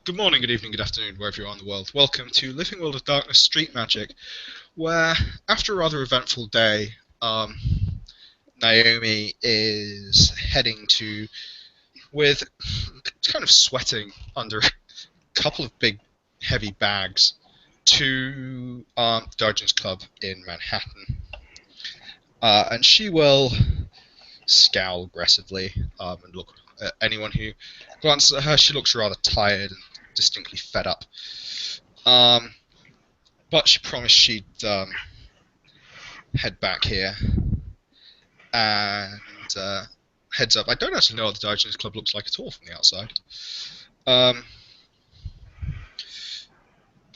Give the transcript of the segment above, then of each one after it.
Good morning, good evening, good afternoon, wherever you are in the world. Welcome to Living World of Darkness Street Magic, where, after a rather eventful day, Naomi is heading to, with kind of sweating under a couple of big, heavy bags, to Dungeons Club in Manhattan. And she will scowl aggressively and look at anyone who glances at her. She looks rather tired and distinctly fed up. But she promised she'd head back here. And heads up, I don't actually know what the Dungeons Club looks like at all from the outside.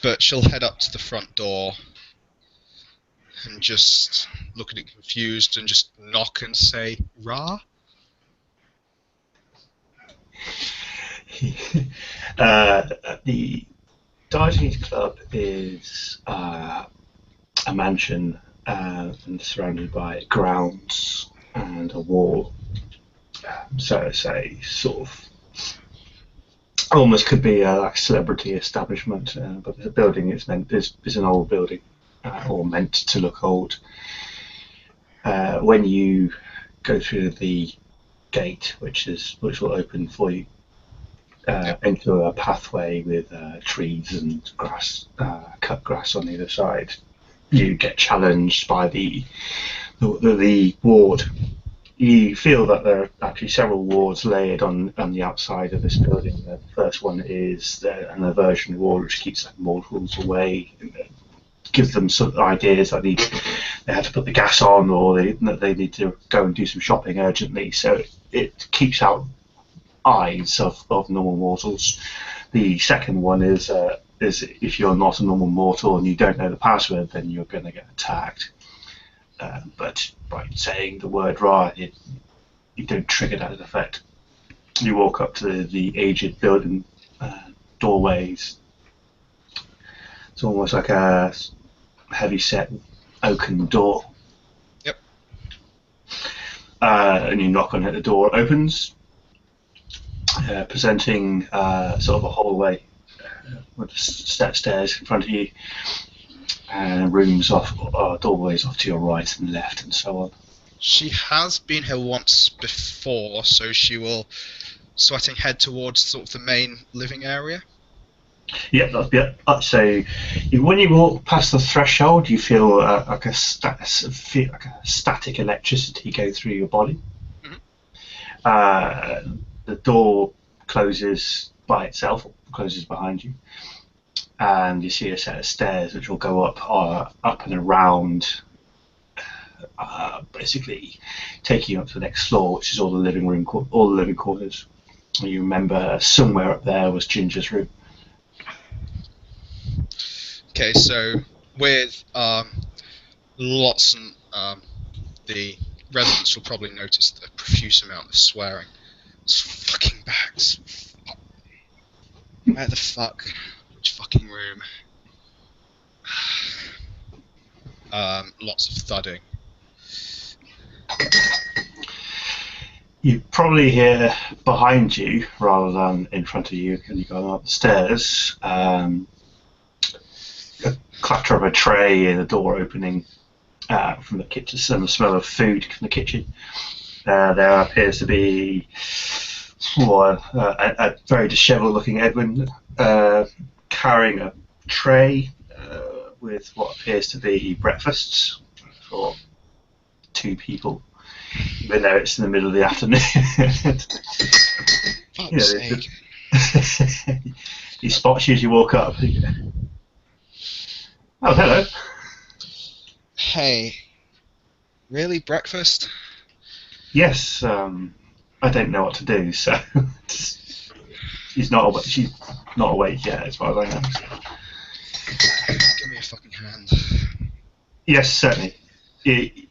But she'll head up to the front door and just look at it confused and just knock and say, "Ra?" The Diogenes Club is a mansion and surrounded by grounds and a wall. So it's a sort of almost could be a like celebrity establishment, but the building is an old building or meant to look old. When you go through the gate, which will open for you, into a pathway with trees and grass, cut grass on either side. You get challenged by the ward. You feel that there are actually several wards laid on the outside of this building. The first one is an aversion ward, which keeps mortals away. Gives them some ideas that they had to put the gas on, or they need to go and do some shopping urgently. So it keeps out eyes of normal mortals. The second one is if you're not a normal mortal and you don't know the password, then you're going to get attacked. But by saying the word Ra, you don't trigger that effect. You walk up to the aged building doorways. It's almost like a heavy-set oaken door. Yep. And you knock on it, the door opens. Presenting sort of a hallway with stairs in front of you, and doorways off to your right and left, and so on. She has been here once before, so she will sweating head towards sort of the main living area. Yeah. So when you walk past the threshold, you feel like a static electricity go through your body. Mm-hmm. The door closes by itself, closes behind you, and you see a set of stairs which will go up and around, basically taking you up to the next floor, which is all the living quarters. You remember somewhere up there was Ginger's room. Okay, so with lots and the residents will probably notice the profuse amount of swearing. Those fucking bags. Where the fuck? Which fucking room? Lots of thudding. You probably hear behind you rather than in front of you, and you go up the stairs. A clatter of a tray in the door opening from the kitchen, and the smell of food from the kitchen. There appears to be a very dishevelled-looking Edwin carrying a tray with what appears to be breakfasts for two people, even though it's in the middle of the afternoon. He spots you as you walk up. Oh, hello. Hey, really, breakfast? Yes, I don't know what to do, so she's not awake yet, as far as I know. Give me a fucking hand. Yes, certainly. He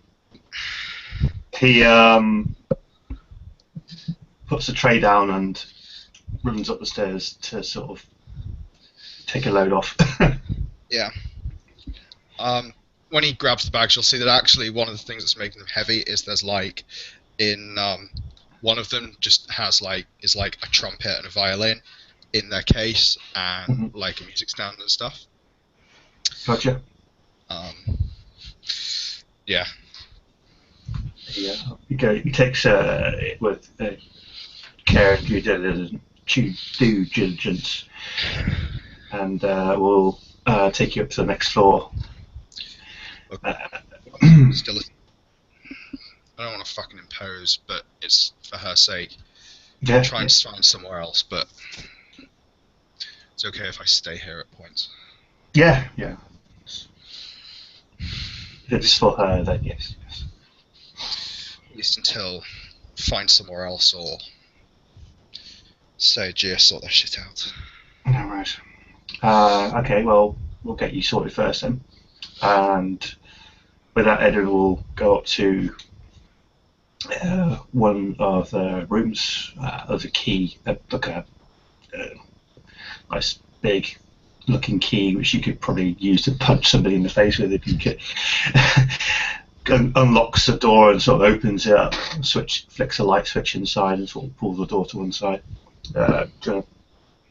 puts the tray down and runs up the stairs to sort of take a load off. Yeah. When he grabs the bags, you'll see that actually one of the things that's making them heavy is there's like in one of them just has is like a trumpet and a violin, in their case and Mhm. like a music stand and stuff. Gotcha. Yeah. He takes it with care and due diligence, and will take you up to the next floor. Okay. Still, I don't want to fucking impose, but it's for her sake. Yeah, Trying to find somewhere else, but it's okay if I stay here at points. yeah. If it's for her, then yes. At least until find somewhere else or say Gia sort their shit out. All right. Okay, well, we'll get you sorted first then. And with that, Edward will go up to one of the rooms. There's a key, like a nice big looking key, which you could probably use to punch somebody in the face with if you could. Unlocks the door and sort of opens it up. Flicks a light switch inside and sort of pulls the door to one side. Go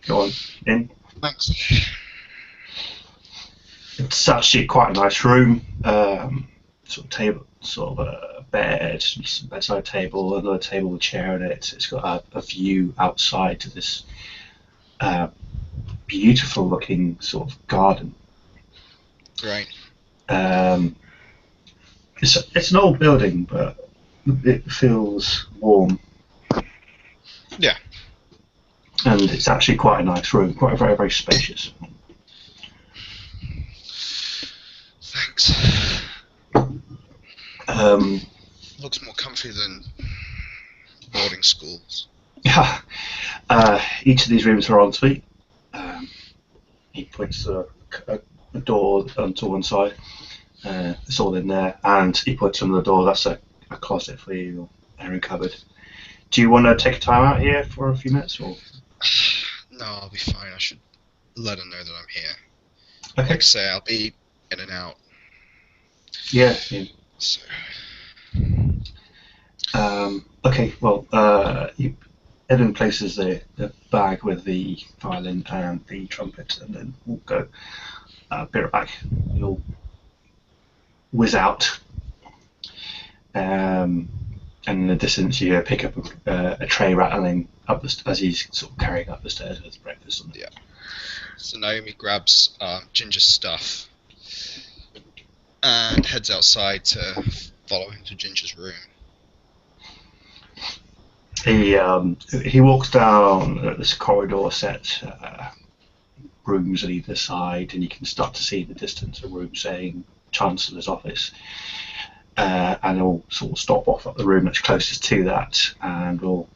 on in. Thanks. It's actually quite a nice room. Sort of table, sort of a bed, bedside table, another table with a chair in it. It's got a view outside to this beautiful looking sort of garden. Right. It's an old building, but it feels warm. Yeah. And it's actually quite a nice room, quite very, very spacious. Thanks. Um, Looks more comfy than boarding schools. yeah. Each of these rooms are en suite. He points to a door onto one side. It's all in there, and he points on the door. That's a closet for you, airing cupboard. Do you want to take a time out here for a few minutes, or? No, I'll be fine. I should let her know that I'm here. Okay. Like I say, I'll be in and out. Yeah. So. Okay. Well, Evan places the bag with the violin and the trumpet, and then we'll go. Be right back. You'll whiz out. And in the distance, you pick up a tray rattling up as he's sort of carrying up the stairs with breakfast on it. Yeah. So Naomi grabs Ginger's stuff and heads outside to follow him to Ginger's room. He walks down this corridor set, rooms on either side, and you can start to see in the distance a room saying Chancellor's office. And he'll sort of stop off at the room that's closest to that, and he'll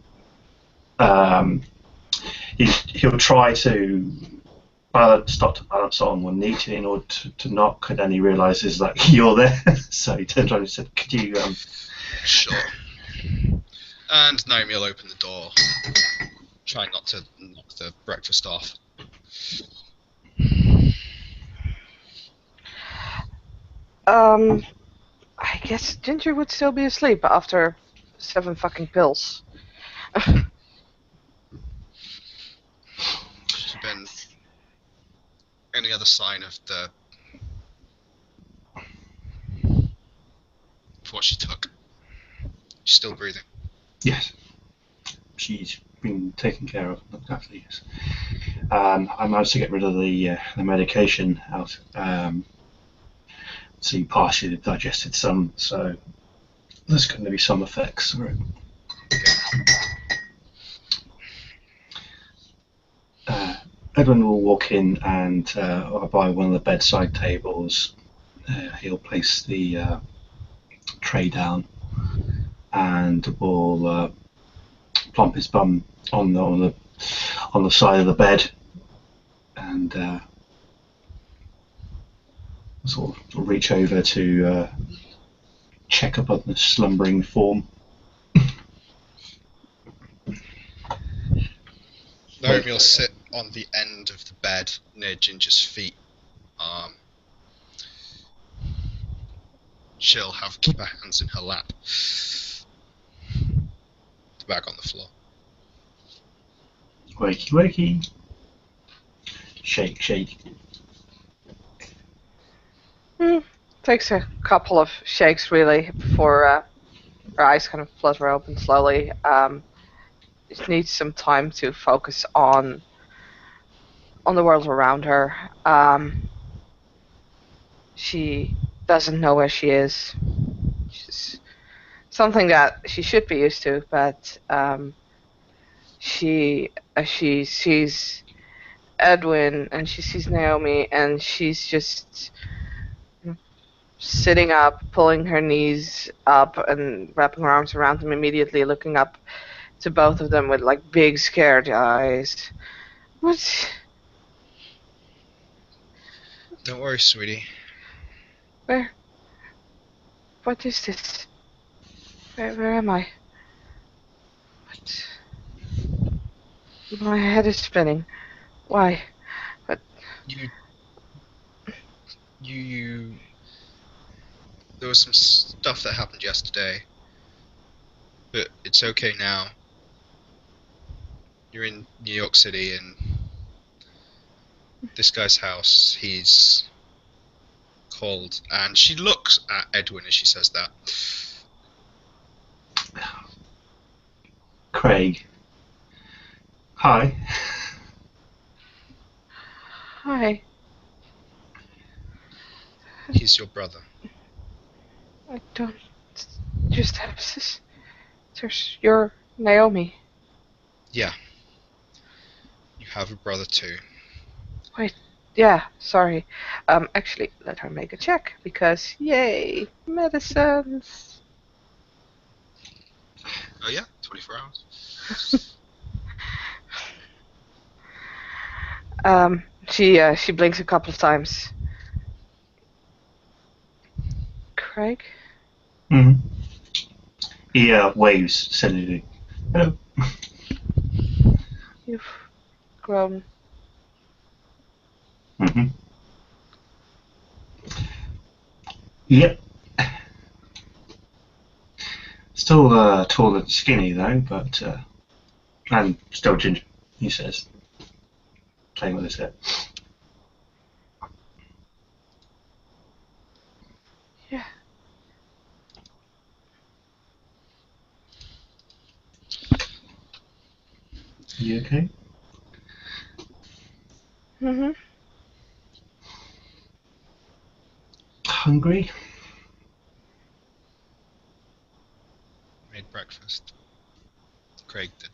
try to start to balance on one knee in order to knock, and then he realizes that you're there. So he turns around and said, "Could you?" Sure. And Naomi will open the door, trying not to knock the breakfast off. I guess Ginger would still be asleep after 7 fucking pills. Has there been any other sign of what she took? She's still breathing. Yes, she's been taken care of, looked after. Yes, I managed to get rid of the medication out. So you partially digested some, so there's going to be some effects. Right. Edwin will walk in and by one of the bedside tables, he'll place the tray down and will plump his bum on the side of the bed and sort of reach over to check up on the slumbering form. Naomi will sit on the end of the bed near Ginger's feet. She'll keep her hands in her lap. The bag on the floor. Wakey wakey. shake. Takes a couple of shakes really before her eyes kind of flutter open slowly. Just needs some time to focus on the world around her. She doesn't know where she is. She's something that she should be used to, but she sees Edwin and she sees Naomi, and she's just sitting up, pulling her knees up, and wrapping her arms around them immediately, looking up to both of them with like big scared eyes. What? Don't worry, sweetie. Where? What is this? Where am I? What? My head is spinning. Why? You. There was some stuff that happened yesterday, but it's okay now. You're in New York City, and this guy's house. He's called, and she looks at Edwin as she says that. Craig. Hi. Hi. He's your brother. I don't just have this. There's your Naomi. Yeah. You have a brother too. Wait. Yeah. Sorry. Actually, let her make a check because yay, medicines. Oh yeah, 24 hours. She blinks a couple of times. Craig? Mm-hmm. He waves serenely. Hello. You've grown. Mm-hmm. Yep. Still tall and skinny though, but and still ginger, he says, playing with his hair. Yeah. You okay? Mm-hmm. Hungry? Made breakfast. Craig did.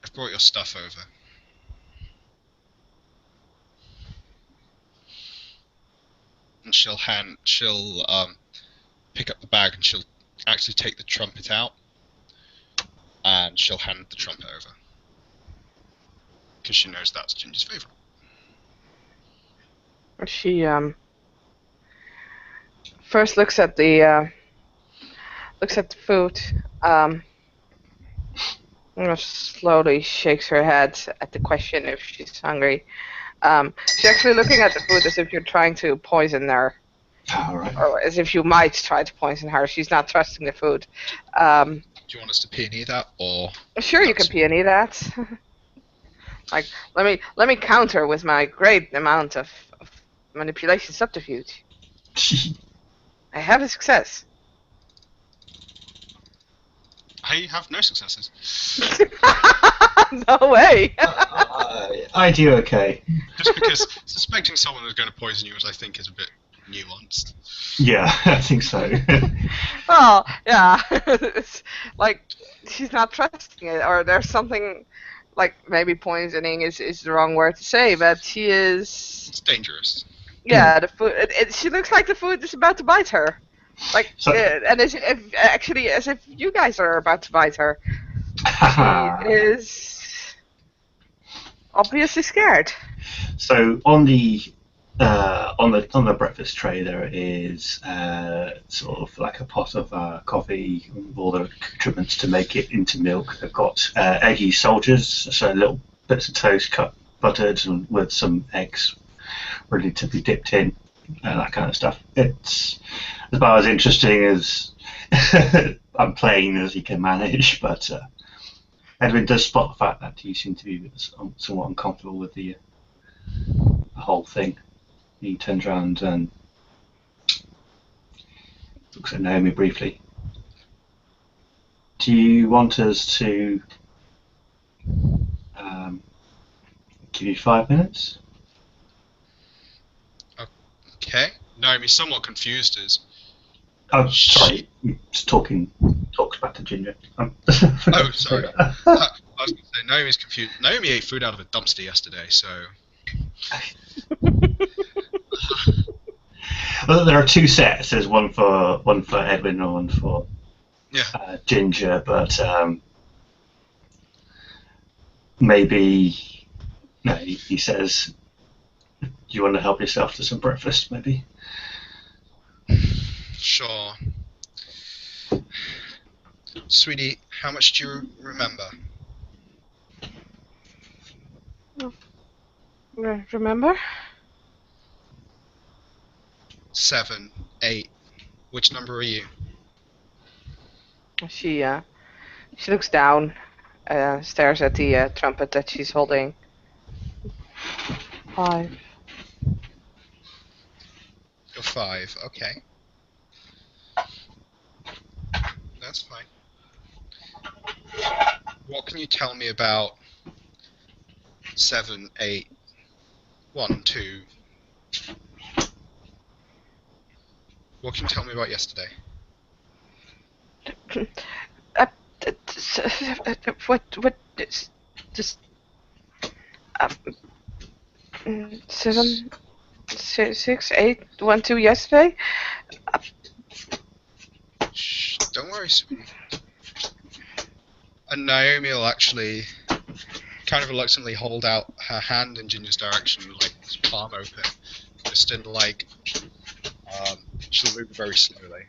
I've brought your stuff over. And she'll pick up the bag, and she'll actually take the trumpet out, and she'll hand the trumpet over. Because she knows that's Ginger's favourite. She first looks at the food, and slowly shakes her head at the question if she's hungry. She's actually looking at the food as if you're trying to poison her, All right. or as if you might try to poison her. She's not trusting the food. Do you want us to peony that, or? Sure, you can peony that. Like, let me counter with my great amount of manipulation subterfuge. I have a success. I have no successes. No way. I do okay. Just because suspecting someone is going to poison you, I think, is a bit nuanced. Yeah, I think so. Well, yeah. It's like she's not trusting it, or there's something like maybe poisoning is the wrong word to say, but she is. It's dangerous. Yeah, the food. She looks like the food is about to bite her. Like, So- and as if you guys are about to bite her. She is obviously scared. So on the breakfast tray there is sort of like a pot of coffee with all the accoutrements to make it into milk. They've got eggy soldiers, so little bits of toast cut buttered and with some eggs ready to be dipped in, that kind of stuff. It's about as interesting as I'm plain as you can manage, but Edwin does spot the fact that you seem to be somewhat uncomfortable with the whole thing. He turns around and looks at Naomi briefly. Do you want us to give you 5 minutes? Okay. Naomi's somewhat confused as... Oh, sorry. Talks back to Ginger. Oh, sorry. I was going to say, Naomi's confused. Naomi ate food out of a dumpster yesterday, so... Well, there are 2 sets. There's one for Edwin and one for Ginger, but maybe... No, he says, do you want to help yourself to some breakfast, maybe? Sure. Sweetie, how much do you remember? Remember? 7, 8. Which number are you? She looks down, stares at the trumpet that she's holding. 5. You're 5, okay. That's fine. What can you tell me about 7, 8, 1, 2? What can you tell me about yesterday? What is this? 7, 6, 8, 1, 2 yesterday? Shh, don't worry, sweetie. And Naomi will actually kind of reluctantly hold out her hand in Ginger's direction, like palm open, just in like, she'll move very slowly.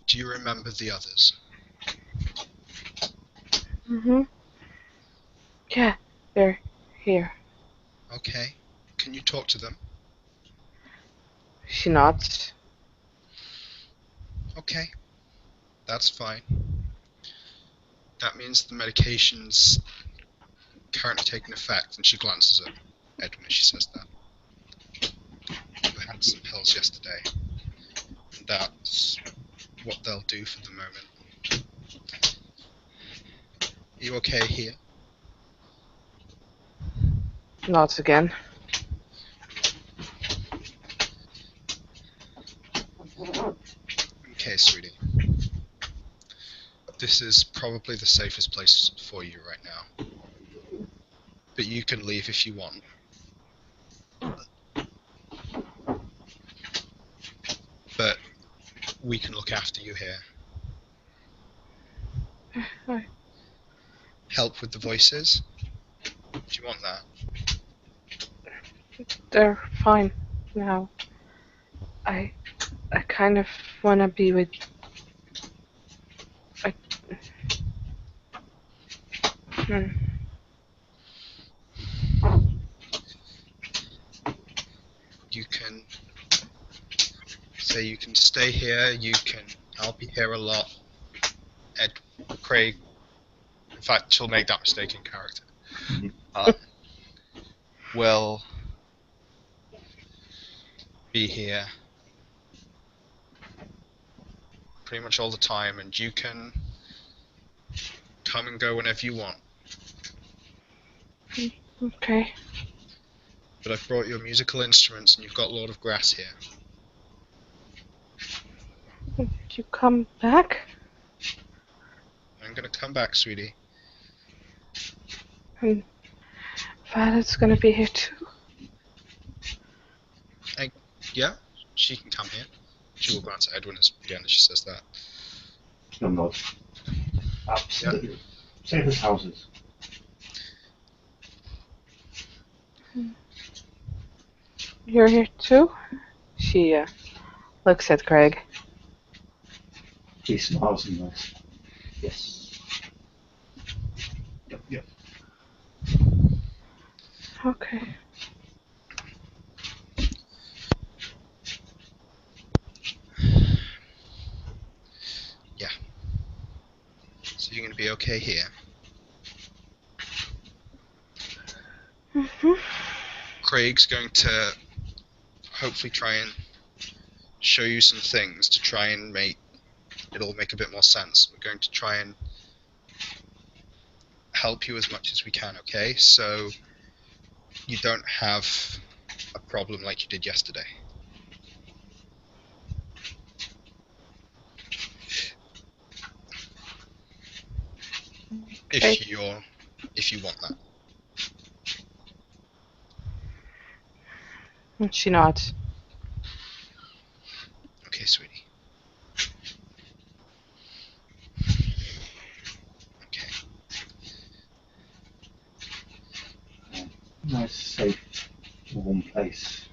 Do you remember the others? Mm-hmm. Yeah, they're here. Okay. Can you talk to them? She nods. Okay. That's fine. That means the medication's currently taking effect, and she glances at Edwin as she says that. You had some pills yesterday. And that's what they'll do for the moment. Are you okay here? Nods again. Okay, sweetie. This is probably the safest place for you right now. But you can leave if you want. But we can look after you here. Hi. Help with the voices? Do you want that? They're fine now. I kind of wanna be with. You can say you can stay here, I'll be here a lot. Craig, in fact, she'll make that mistake in character. Will be here pretty much all the time, and you can come and go whenever you want. Okay. But I've brought your musical instruments, and you've got Lord of Grass here. You come back? I'm gonna come back, sweetie. And Violet's gonna be here too. Yeah, she can come here. She will glance at Edwin again as she says that. I'm not. Absolutely. Save us houses. You're here too? She looks at Craig. He smiles and nods. Yes. Yep. Okay. Yeah. be okay here. Mhm. Craig's going to hopefully try and show you some things to try and make it all make a bit more sense. We're going to try and help you as much as we can, okay? So you don't have a problem like you did yesterday. Okay. If you want that. And she nods. Okay, sweetie. Okay. Nice, safe, warm place.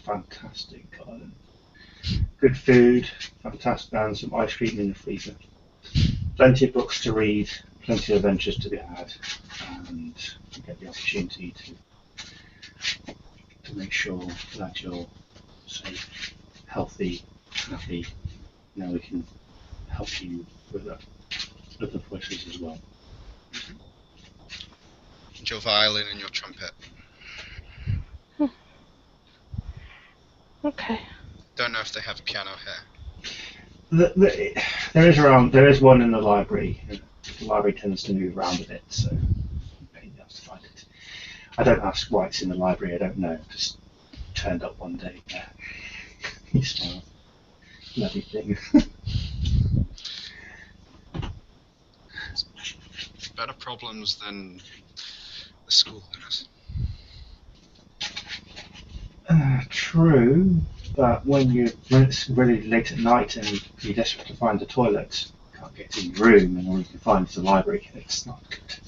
Fantastic garden. Good food, fantastic, and some ice cream in the freezer. Plenty of books to read, plenty of adventures to be had, and you get the opportunity to make sure that you're safe, healthy, happy. Now we can help you with other voices as well. And your violin and your trumpet. Okay. Don't know if they have a piano here. There is one in the library. The library tends to move around a bit, so you have to find it. I don't ask why it's in the library. I don't know. Just turned up one day. You smile. Bloody thing. Better problems than the school has. True, but when it's really late at night and you're desperate to find the toilet, you can't get in your room, and all you can find is the library. It's not good.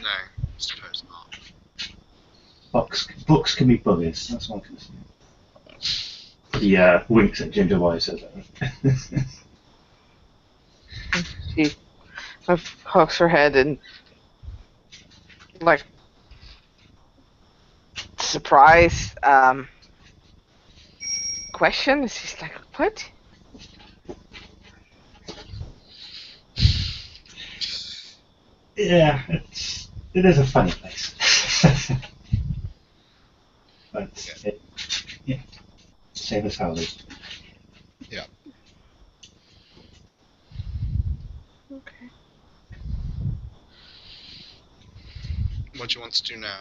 No, I suppose not. Books can be buggers. That's one can say. He winks at Ginger while he says that. She pokes her head and, like, surprise question. She's like, what? Yeah, it is a funny place. But yeah, same as houses. Yeah. Okay. What do you want to do now?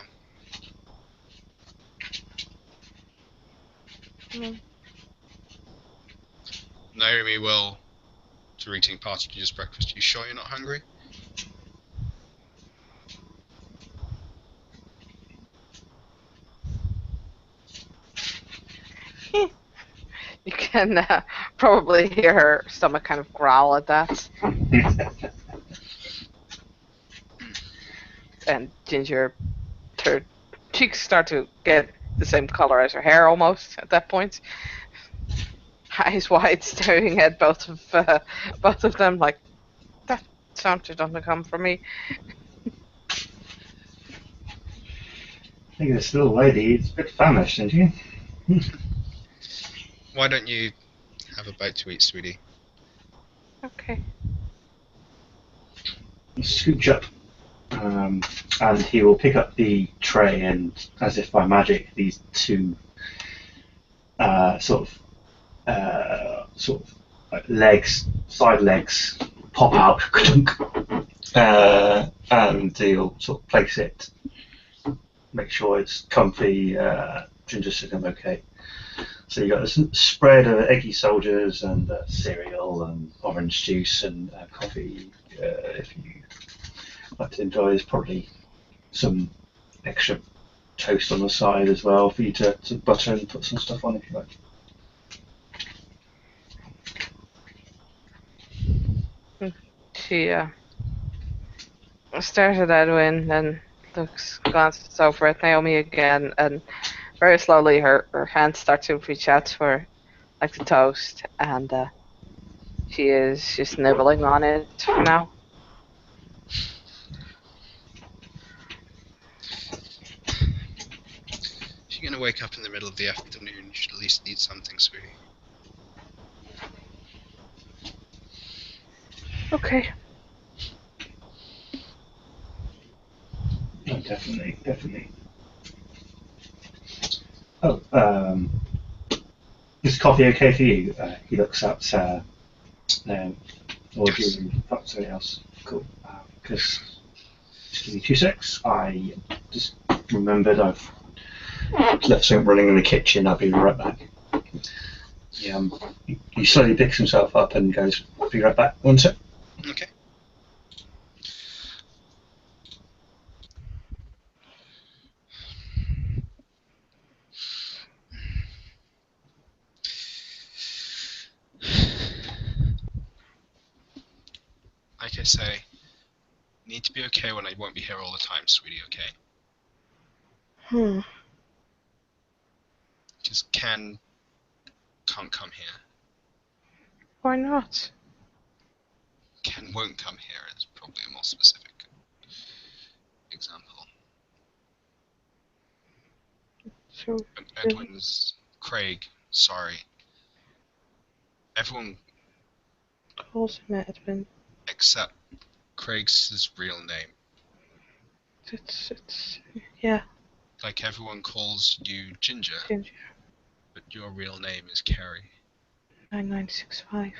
Naomi will, to eating part of your breakfast. You sure you're not hungry? You can probably hear her stomach kind of growl at that. And Ginger, her cheeks start to get the same color as her hair almost at that point. Eyes wide, staring at both of them like, that sounded doesn't come from me. I think this little lady is a bit famished, isn't she? Why don't you have a bite to eat, sweetie? Okay. You scooch up, and he will pick up the tray, and as if by magic, these two sort of like legs, side legs, pop out, and he'll sort of place it, make sure it's comfy. Ginger said I'm okay. So you got a spread of eggy soldiers and cereal and orange juice and coffee. If you like to enjoy, there's probably some extra toast on the side as well for you to butter and put some stuff on if you like. She stares at Edwin, then glances over at Naomi again, and very slowly her hands start to reach out for like the toast, and she is just nibbling on it for now. If you're going to wake up in the middle of the afternoon, you should at least eat something, sweetie. Okay. Oh, definitely. Oh, is coffee okay for you? He looks at or do Yes. you thought something else? Cool. Because just give me 2 secs. I just remembered I've left something running in the kitchen. I'll be right back. He slowly picks himself up and goes, "I'll be right back." 1 sec. Okay. Like I say, need to be okay when I won't be here all the time, sweetie, okay? Hmm. Because Ken can't come here. Why not? Ken won't come here is probably a more specific example. So Edwin's Craig, sorry. Everyone calls him Edwin. except Craig's his real name. It's yeah, Like everyone calls you Ginger, Ginger. but your real name is Carrie. 9965.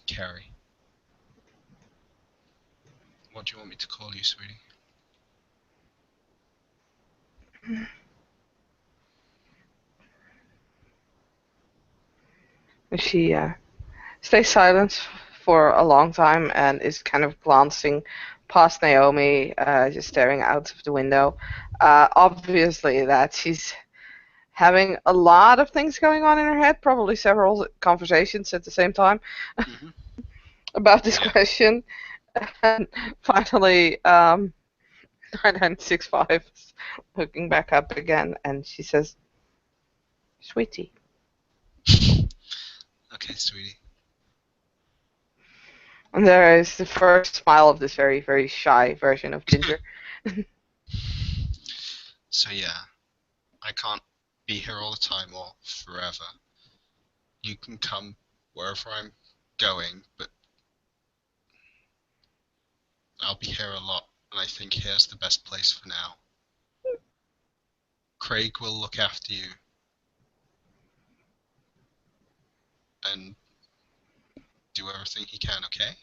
Carrie. What do you want me to call you, sweetie? She stays silent for a long time and is kind of glancing past Naomi, just staring out of the window. Obviously, that she's having a lot of things going on in her head, probably several conversations at the same time Mm-hmm. about this Yeah. question. And finally, 9965 is looking back up again, and she says, "Sweetie." Okay, sweetie. And there is the first smile of this very, very shy version of Ginger. So yeah, I can't be here all the time or forever. You can come wherever I'm going, but I'll be here a lot, and I think here's the best place for now. Craig will look after you and do everything he can, okay?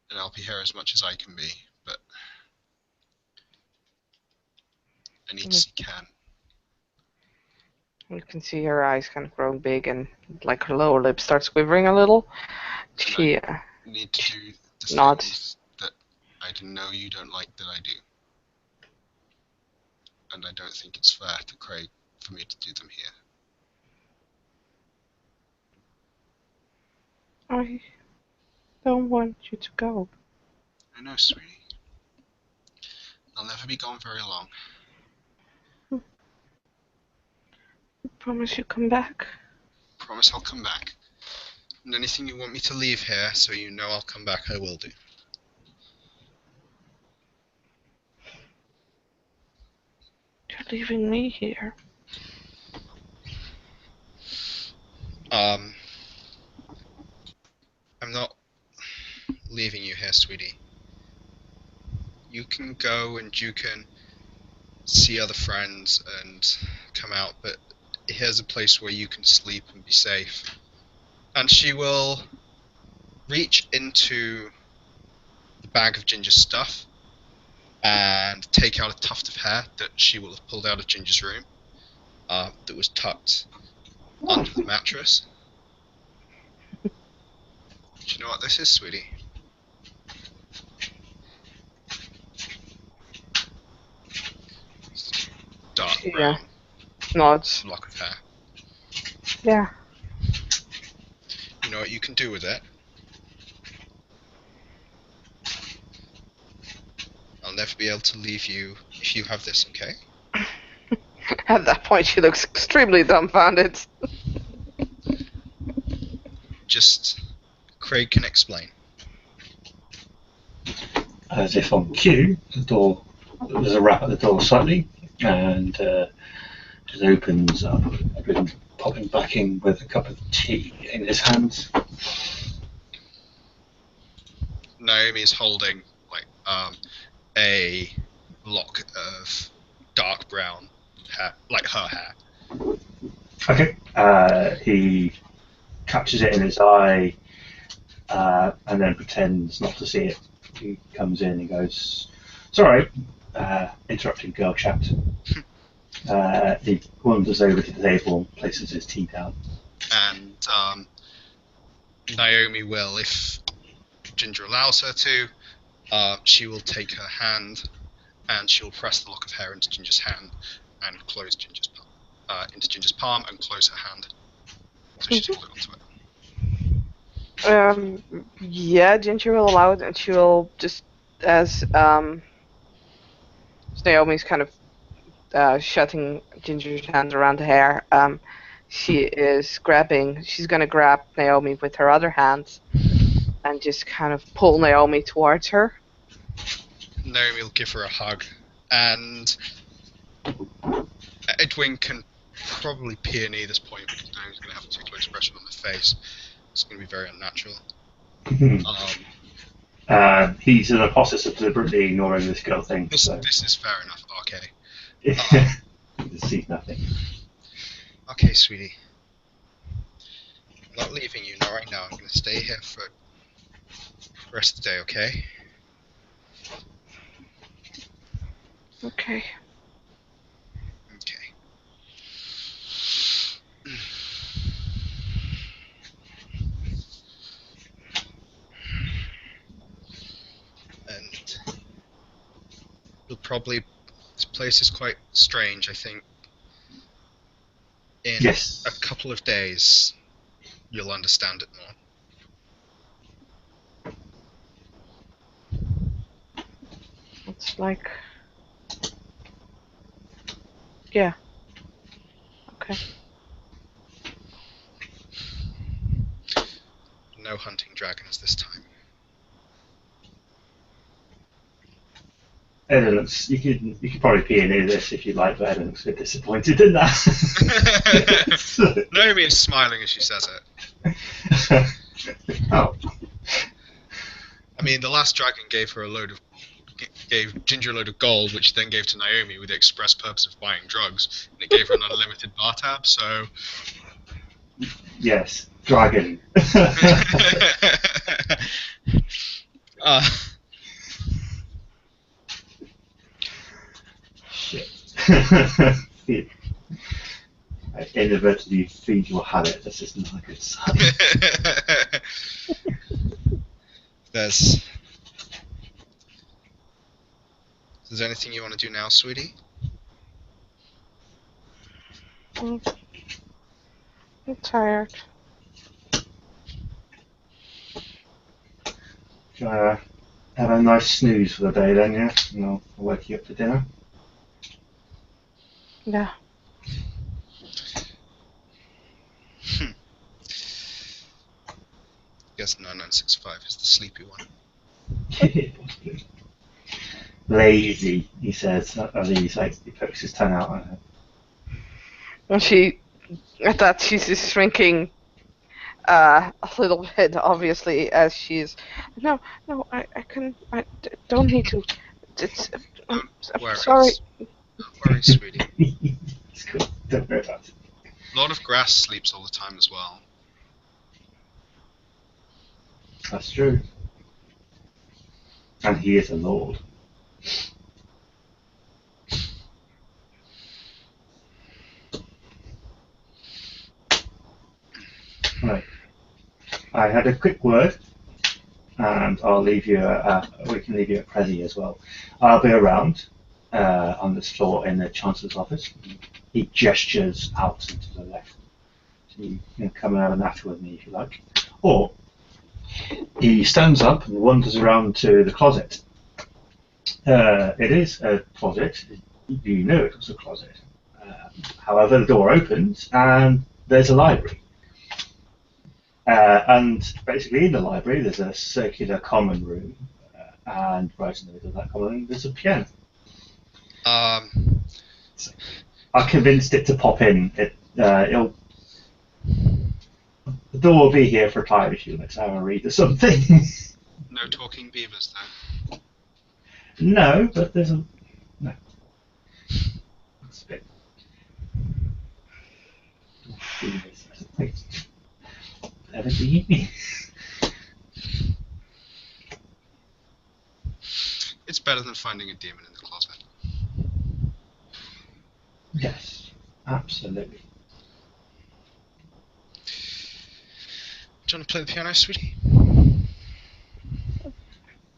And I'll be here as much as I can be, but I need to see Ken. You can see her eyes kind of growing big, and like her lower lip starts quivering a little. She Need to do the nods. things that I know you don't like that I do. And I don't think it's fair to Craig for me to do them here. I don't want you to go. I know, sweetie. I'll never be gone very long. I promise you come back. Promise I'll come back. And anything you want me to leave here, so you know I'll come back, I will do. You're leaving me here. I'm not leaving you here, sweetie. You can go and you can see other friends and come out, but here's a place where you can sleep and be safe. And she will reach into the bag of Ginger's stuff and take out a tuft of hair that she will have pulled out of Ginger's room, that was tucked under the mattress. Do you know what this is, sweetie? Dark brown Nods. lock of hair. Yeah. You know what you can do with it? I'll never be able to leave you if you have this, okay? At that point, she looks extremely dumbfounded. Just Craig can explain. As if on cue, there's a rap at the door slightly, and just opens up, popping back in with a cup of tea in his hands. Naomi is holding a lock of dark brown hair, like her hair. Okay. He catches it in his eye and then pretends not to see it. He comes in and goes, "Sorry," interrupting girl chat. He wanders over to the table and places his tea down. And Naomi will, if Ginger allows her to, she will take her hand and she'll press the lock of hair into Ginger's hand and close Ginger's palm and close her hand. So she's holding onto it. Yeah, Ginger will allow it, and she will just, as Naomi's kind of shutting Ginger's hands around the hair, she's gonna grab Naomi with her other hands and just kind of pull Naomi towards her. Naomi will give her a hug, and Edwin can probably peer this point because Naomi's going to have a tickler expression on her face. It's going to be very unnatural. He's in the process of deliberately ignoring this girl thing. This is fair enough, RK. He sees nothing. Okay, sweetie. I'm not leaving you, not right now. I'm going to stay here for the rest of the day, okay? Okay. Okay. And you'll probably... This place is quite strange, I think. In Yes. a couple of days, you'll understand it more. It's like... Yeah. Okay. No hunting dragons this time. Eden looks. You could probably peer near this if you like, but Eden looks a bit disappointed in that. Naomi is smiling as she says it. Oh. I mean, the last dragon gave Ginger a load of gold, which then gave to Naomi with the express purpose of buying drugs, and it gave her an unlimited bar tab. So. Yes, dragon. Shit. I inadvertently feed your habit. This is not a good sign. Is there anything you want to do now, sweetie? I'm tired. Do you want to have a nice snooze for the day then, yeah? And I'll wake you up for dinner. Yeah. Guess 9965 is the sleepy one. Lazy, he says. As he pokes his tongue out at her. And I thought she's just shrinking a little bit, obviously, as she's. No, I don't need to. I'm sorry. Don't worry, sweetie. It's cool. Don't worry about it. A lot of grass sleeps all the time as well. That's true. And he is a lord. Right. I had a quick word, and I'll leave you. We can leave you at Prezi as well. I'll be around on this floor in the Chancellor's office. He gestures out and to the left. So you can come and have a natter with me if you like. Or he stands up and wanders around to the closet. It is a closet. You know it was a closet. However, the door opens and there's a library. And basically in the library there's a circular common room, and right in the middle of that common room there's a piano. I convinced it to pop in. The door will be here for a time if you like to have a read or something. No talking beavers, though. No, but there's a no. It's a bit. Beavers, I suppose. Never be. It's better than finding a demon in the closet. Yes, absolutely. Do you want to play the piano, sweetie?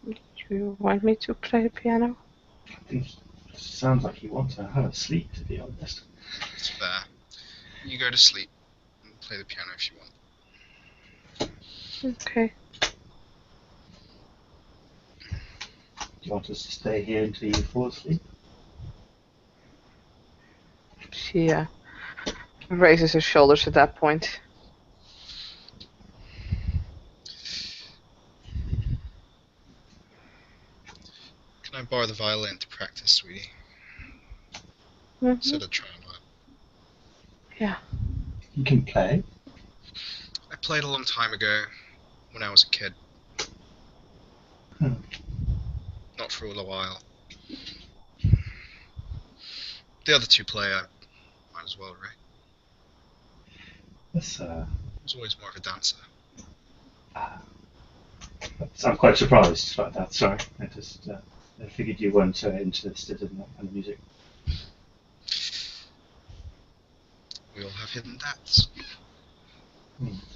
Do you want me to play the piano? I think it sounds like you want to have a sleep, to be honest. It's fair. You go to sleep and play the piano if you want. Okay. Do you want us to stay here until you fall asleep? She raises her shoulders at that point. Can I borrow the violin to practice, sweetie? Mhm. Instead of trying to learn. Yeah. You can play. I played a long time ago when I was a kid. Hmm. Not for a while. The other two play, I might as well, right? That's, I was always more of a dancer. I'm quite surprised about that. Sorry, I figured you weren't interested in that kind of music. We all have hidden depths.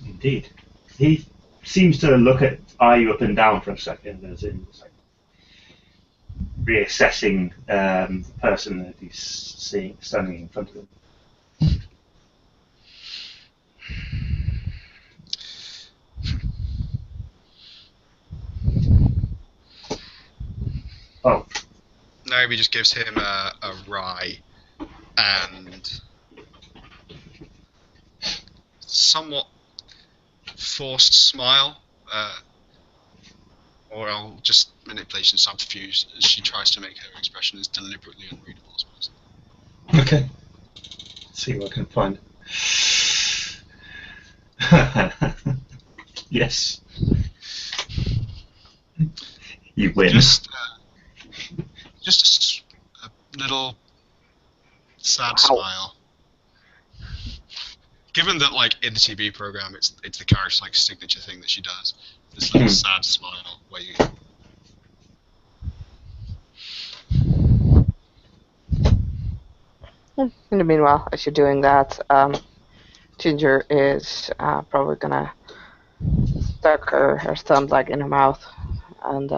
Indeed. He seems to eye you up and down for a second, as in like reassessing the person that he's seeing standing in front of him. Oh, Naomi just gives him a wry and somewhat forced smile, or I'll just manipulation subterfuge as she tries to make her expression as deliberately unreadable as possible. okay. Let's see what I can find. Yes. You win. Just a little sad Wow. smile. Given that, like, in the TV program, it's the character's like signature thing that she does. This little sad smile where you. In the meanwhile, as you're doing that, Ginger is probably gonna stuck her thumb like in her mouth and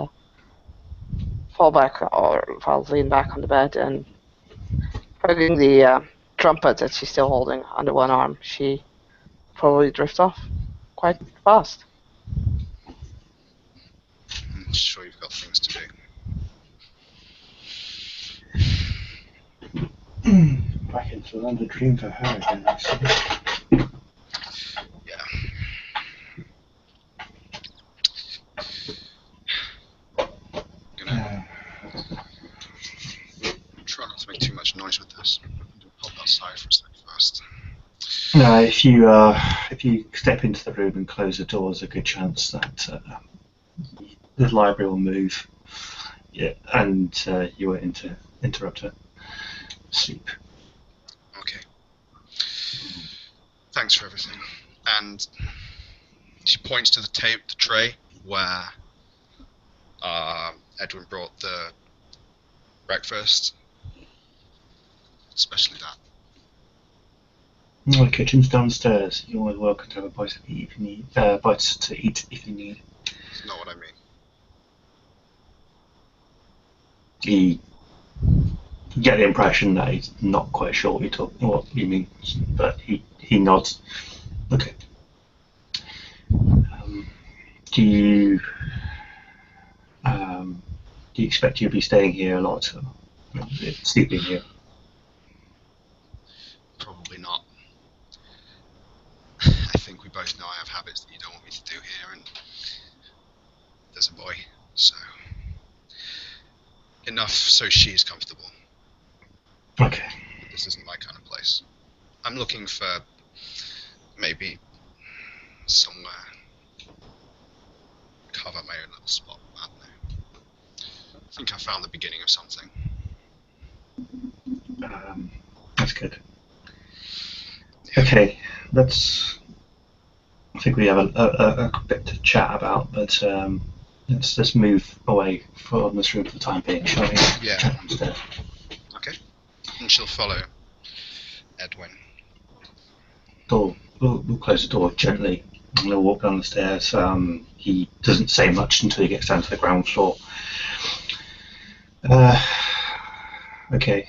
fall back or lean back on the bed and hugging the trumpet that she's still holding under one arm. She probably drifts off quite fast. I'm sure you've got things to do. Back into another dream for her again, actually. Yeah. Gonna try not to make too much noise with this. Pop outside for a sec first. No, if you step into the room and close the door, there's a good chance that the library will move. Yeah, and you won't interrupt her sleep. Okay. Thanks for everything. And she points to the tray where Edwin brought the breakfast, especially that. The kitchen's downstairs. You're always welcome to have a bite to eat if you need. Bites to eat if you need. That's not what I mean. You get the impression that he's not quite sure what you mean, but he nods. Okay. Do you expect you'll be staying here a lot, sleeping here? Probably not. I think we both know I have habits that you don't want me to do here, and there's a boy, so enough so she's comfortable. Okay. This isn't my kind of place. I'm looking for maybe somewhere carve out my own little spot map now. I think I found the beginning of something. That's good. Okay, I think we have a bit to chat about, but let's just move away from this room for the time being, shall we? Yeah. Chat downstairs. Okay. And she'll follow Edwin. We'll close the door gently. And we'll walk down the stairs. He doesn't say much until he gets down to the ground floor. Okay.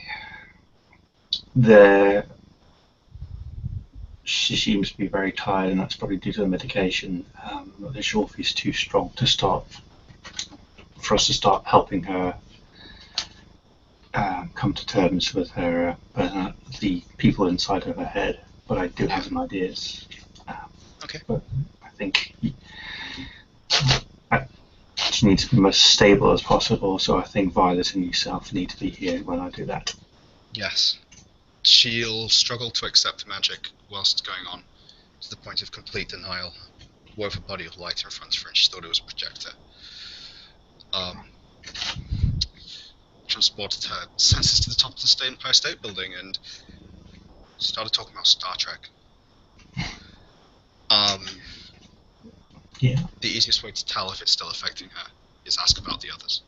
She seems to be very tired, and that's probably due to the medication. I'm not sure if he's too strong for us to start helping her come to terms with her the people inside of her head. But I do have some ideas. Okay. But I think she needs to be most stable as possible. So I think Violet and yourself need to be here when I do that. Yes. She'll struggle to accept magic whilst it's going on, to the point of complete denial. Wove a body of light in front of her and she thought it was a projector. Transported her senses to the top of the Empire State Building and started talking about Star Trek. Yeah. The easiest way to tell if it's still affecting her is ask about the others.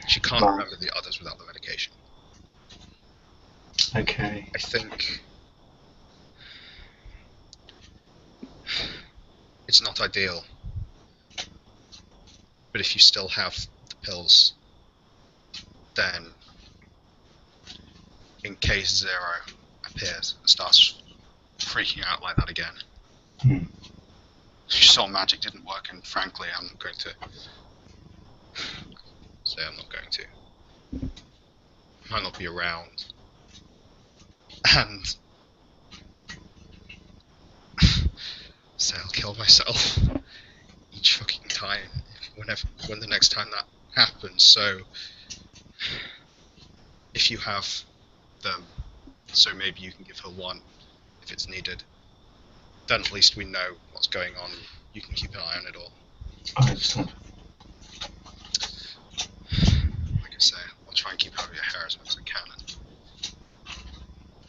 She can't Right. remember the others without the medication. Okay. I think it's not ideal, but if you still have the pills, then in case Zero appears and starts freaking out like that again, she saw magic didn't work, and frankly, I'm not going to say I'm not going to. I might not be around, and say I'll kill myself each fucking time when the next time that happens. So if you have them, so maybe you can give her one if it's needed, then at least we know what's going on. You can keep an eye on it all. I understand. Like I say, I'll try and keep out of your hair as much as I can.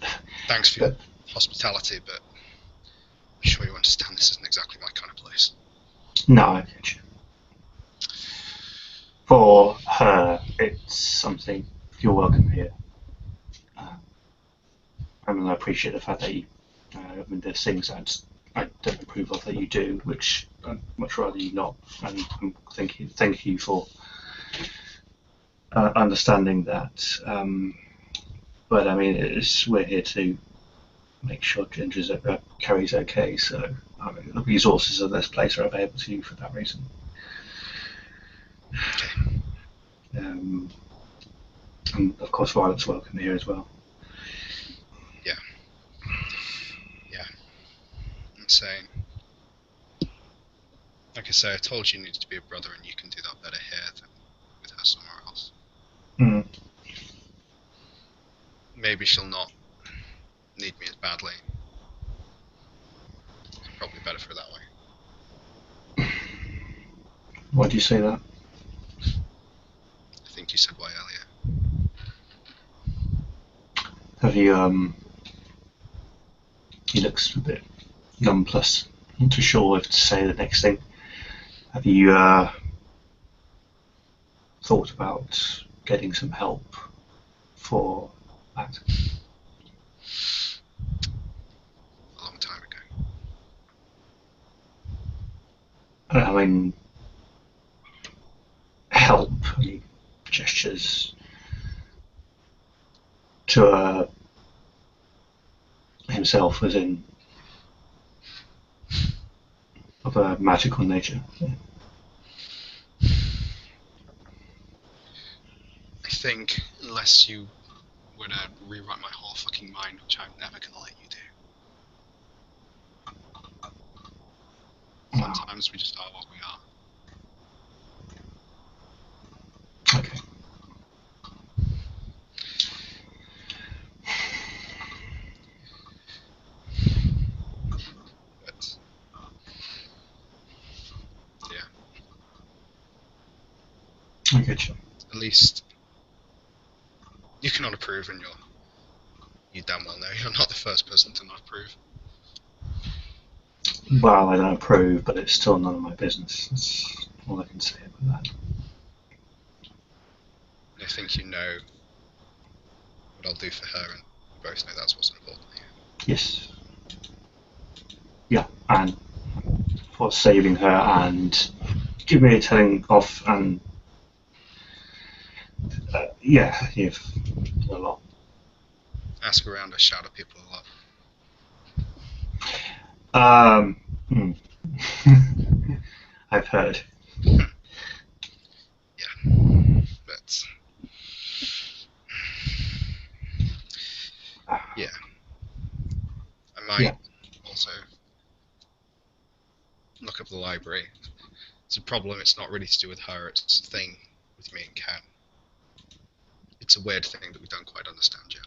And thanks for your hospitality, but I'm sure you understand this isn't exactly my kind of place. No, I get you. For her, it's something. You're welcome here. I mean, I appreciate the fact that you. I mean, there's things that I don't approve of that you do, which I'd much rather you not. And thank you for understanding that. But I mean, we're here to make sure Kerry's okay. So I mean, the resources of this place are available to you for that reason. And of course, Violet's welcome here as well. Insane. Like I say, I told you needed to be a brother, and you can do that better here than with her somewhere else. Maybe she'll not need me as badly. It's probably better for her that way. Why do you say that? I think you said why earlier. Have you, he looks a bit nonplussed, not too sure what to say the next thing. Have you, thought about getting some help for that? A long time ago. I mean, help, I mean, gestures to himself as in of a magical nature. I think unless you were to rewrite my whole fucking mind, which I'm never gonna let you do. Sometimes we just are what we are. Okay. But yeah, I get you. At least you cannot approve, and you damn well know you're not the first person to not approve. Well, I don't approve, but it's still none of my business. That's all I can say about that. I think you know what I'll do for her, and we both know that's what's important here. Yes. Yeah, and for saving her and give me a telling off, and yeah, you've done a lot. Ask around, I shout at people a lot. I've heard. But yeah, I might also look up the library. It's a problem. It's not really to do with her. It's a thing with me and Ken. It's a weird thing that we don't quite understand yet.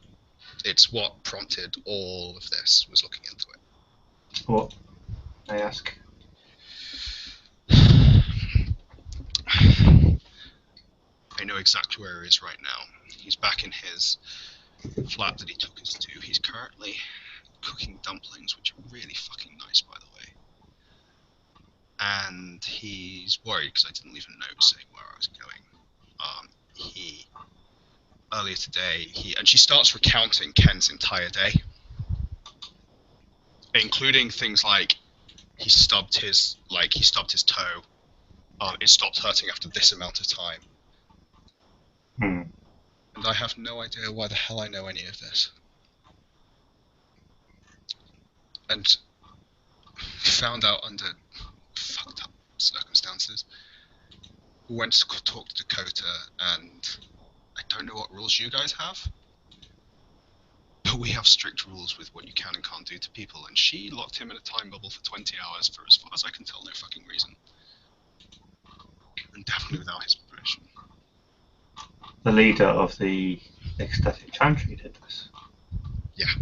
It's what prompted all of this. Was looking into it. What? I ask. I know exactly where he is right now. He's back in his flat that he took us to. He's currently cooking dumplings, which are really fucking nice, by the way. And he's worried because I didn't leave a note saying where I was going. Earlier today, and she starts recounting Ken's entire day, including things like he stubbed his toe. It stopped hurting after this amount of time. And I have no idea why the hell I know any of this. And found out under fucked up circumstances. Went to talk to Dakota, and I don't know what rules you guys have, but we have strict rules with what you can and can't do to people, and she locked him in a time bubble for 20 hours for, as far as I can tell, no fucking reason. And definitely without his permission. The leader of the ecstatic chantry did this. Yeah.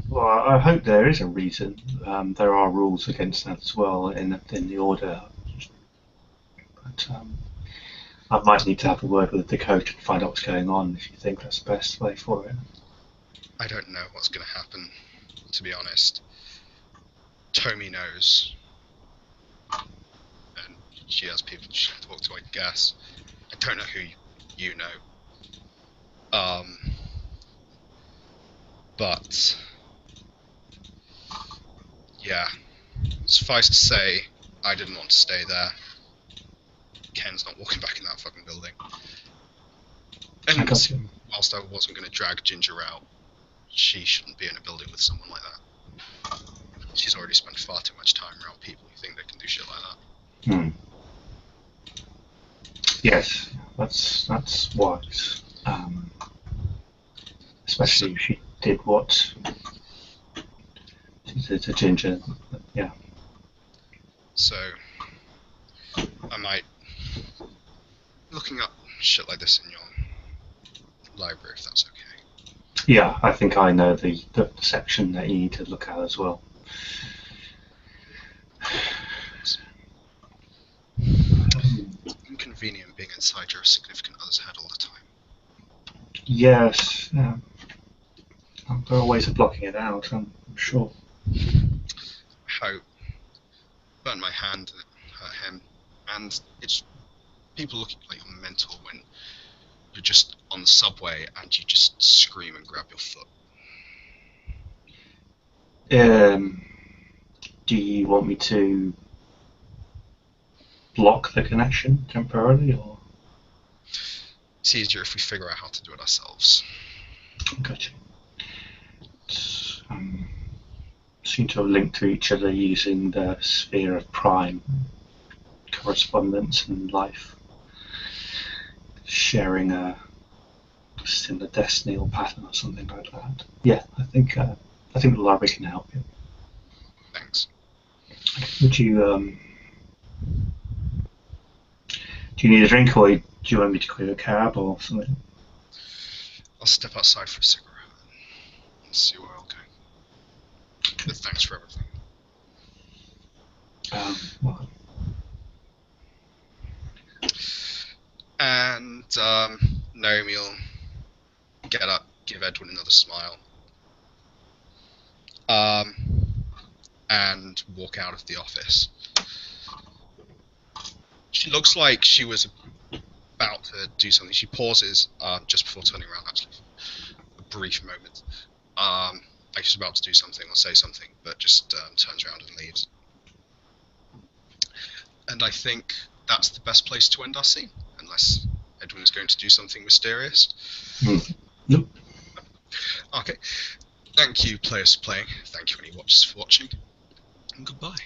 Well, I hope there is a reason. There are rules against that as well in the order. But I might need to have a word with Dakota and find out what's going on if you think that's the best way for it. I don't know what's going to happen, to be honest. Tomi knows. And she has people she can talk to, I guess. I don't know who you know. But yeah, suffice to say, I didn't want to stay there. Ken's not walking back in that fucking building. And whilst I wasn't going to drag Ginger out, she shouldn't be in a building with someone like that. She's already spent far too much time around people who think they can do shit like that. Yes, that's wise. Especially if she did what she did to Ginger. Yeah. So I might looking up shit like this in your library, if that's okay. Yeah, I think I know the section that you need to look at as well. Inconvenient being inside your significant other's head all the time. Yes, there are ways of blocking it out, I'm sure. How burnt my hand and it hurt him, and it's people looking like you're mental when you're just on the subway and you just scream and grab your foot. Do you want me to block the connection temporarily, or? It's easier if we figure out how to do it ourselves. Gotcha. Seem to have linked to each other using the sphere of prime correspondence and life, sharing a similar destiny or pattern or something like that. Yeah, I think the library can help you. Thanks. Would you do you need a drink, or do you want me to call you a cab or something? I'll step outside for a cigarette and see where I'll go. But thanks for everything. Well, And Naomi will get up, give Edwin another smile, and walk out of the office. She looks like she was about to do something. She pauses just before turning around, actually, for a brief moment. Like she's about to do something or say something, but just turns around and leaves. And I think that's the best place to end our scene, unless Edwin is going to do something mysterious. Nope. Okay. Thank you, players, for playing. Thank you, any watchers, for watching. And goodbye.